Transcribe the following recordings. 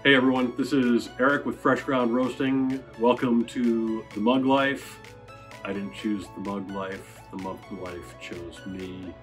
Hey everyone, this is Eric with Fresh Ground Roasting. Welcome to the Mug Life. I didn't choose the Mug Life, the Mug Life chose me.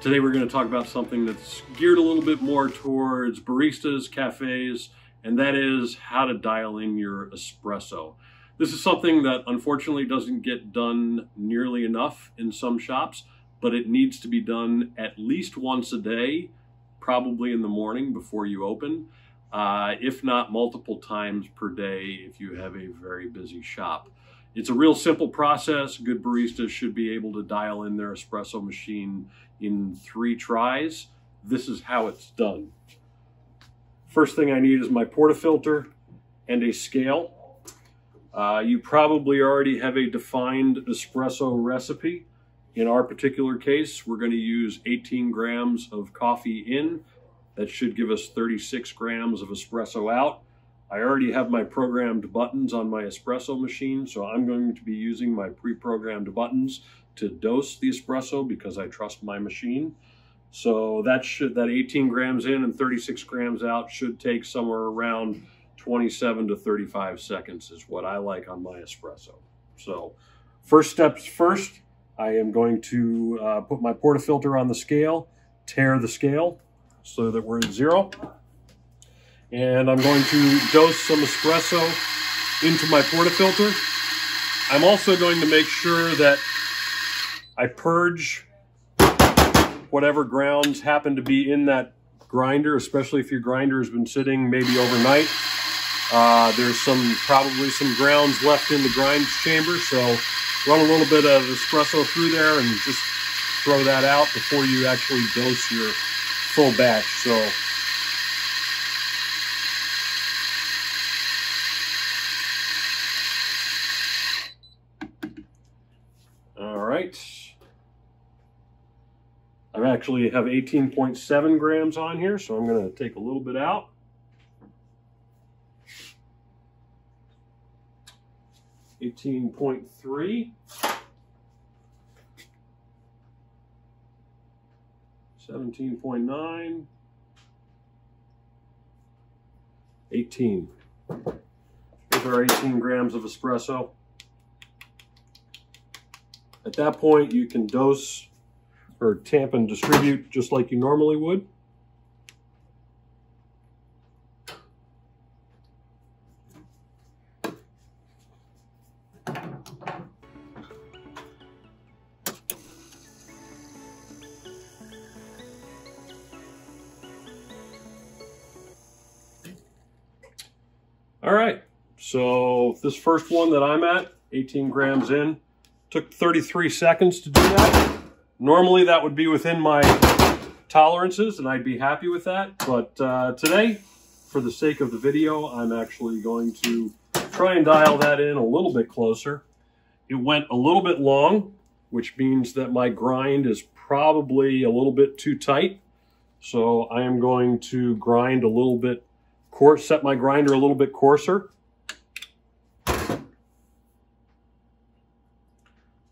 Today we're going to talk about something that's geared a little bit more towards baristas, cafes, and that is how to dial in your espresso. This is something that unfortunately doesn't get done nearly enough in some shops, but it needs to be done at least once a day, probably in the morning before you open. If not multiple times per day if you have a very busy shop. It's a real simple process. Good baristas should be able to dial in their espresso machine in 3 tries. This is how it's done. First thing I need is my portafilter and a scale. You probably already have a defined espresso recipe. In our particular case, we're going to use 18 grams of coffee in. That should give us 36 grams of espresso out. I already have my programmed buttons on my espresso machine, so I'm going to be using my pre-programmed buttons to dose the espresso because I trust my machine. So that 18 grams in and 36 grams out should take somewhere around 27 to 35 seconds is what I like on my espresso. So first steps first, I am going to put my portafilter on the scale, tare the scale, so that we're at 0. And I'm going to dose some espresso into my portafilter. I'm also going to make sure that I purge whatever grounds happen to be in that grinder, especially if your grinder has been sitting maybe overnight. There's probably some grounds left in the grind chamber, so run a little bit of espresso through there and just throw that out before you actually dose your full batch. So all right, I actually have 18.7 grams on here, so I'm going to take a little bit out. $18.3, 17.9, 18. Here's our 18 grams of espresso. At that point, you can dose or tamp and distribute just like you normally would. All right, so this first one that I'm at, 18 grams in, took 33 seconds to do that. Normally that would be within my tolerances and I'd be happy with that, but today, for the sake of the video, I'm actually going to try and dial that in a little bit closer. It went a little bit long, which means that my grind is probably a little bit too tight. So I am going to grind a little bit set my grinder a little bit coarser.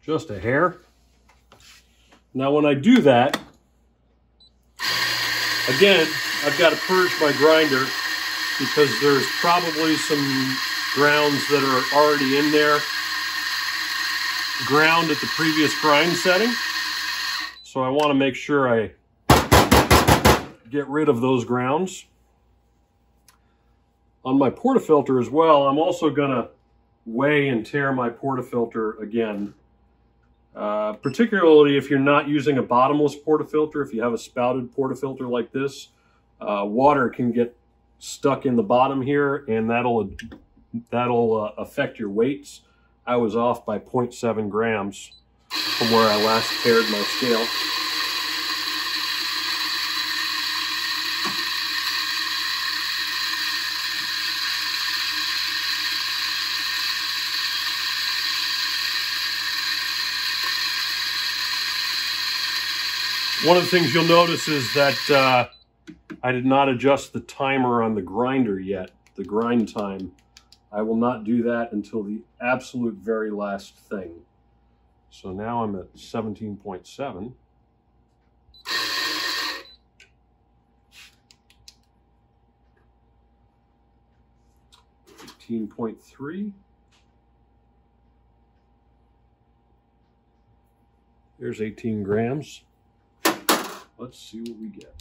Just a hair. Now when I do that, again, I've got to purge my grinder because there's probably some grounds that are already in there, ground at the previous grind setting. So I want to make sure I get rid of those grounds. On my portafilter as well, I'm also going to weigh and tare my portafilter again. Particularly if you're not using a bottomless portafilter, if you have a spouted portafilter like this, water can get stuck in the bottom here and that'll affect your weights. I was off by 0.7 grams from where I last tared my scale. One of the things you'll notice is that I did not adjust the timer on the grinder yet, the grind time. I will not do that until the absolute very last thing. So now I'm at 17.7. 18.3. There's 18 grams. Let's see what we get.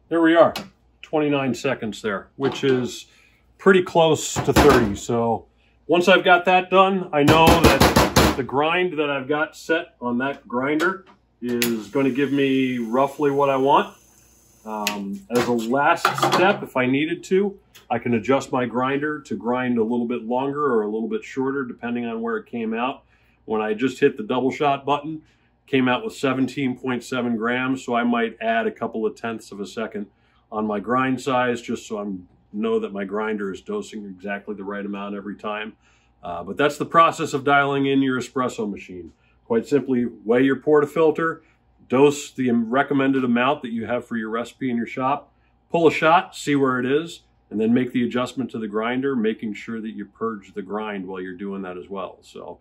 There we are, 29 seconds there, which is pretty close to 30. So once I've got that done, I know that the grind that I've got set on that grinder is going to give me roughly what I want. As a last step, if I needed to, I can adjust my grinder to grind a little bit longer or a little bit shorter, depending on where it came out. When I just hit the double shot button, came out with 17.7 grams, so I might add a couple of tenths of a second on my grind size, just so I know that my grinder is dosing exactly the right amount every time. But that's the process of dialing in your espresso machine. Quite simply, weigh your portafilter, dose the recommended amount that you have for your recipe in your shop, pull a shot, see where it is, and then make the adjustment to the grinder, making sure that you purge the grind while you're doing that as well. So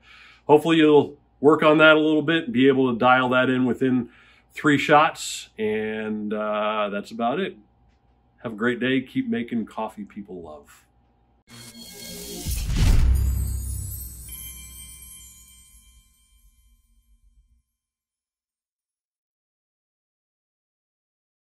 hopefully you'll work on that a little bit and be able to dial that in within 3 shots. And that's about it. Have a great day. Keep making coffee people love.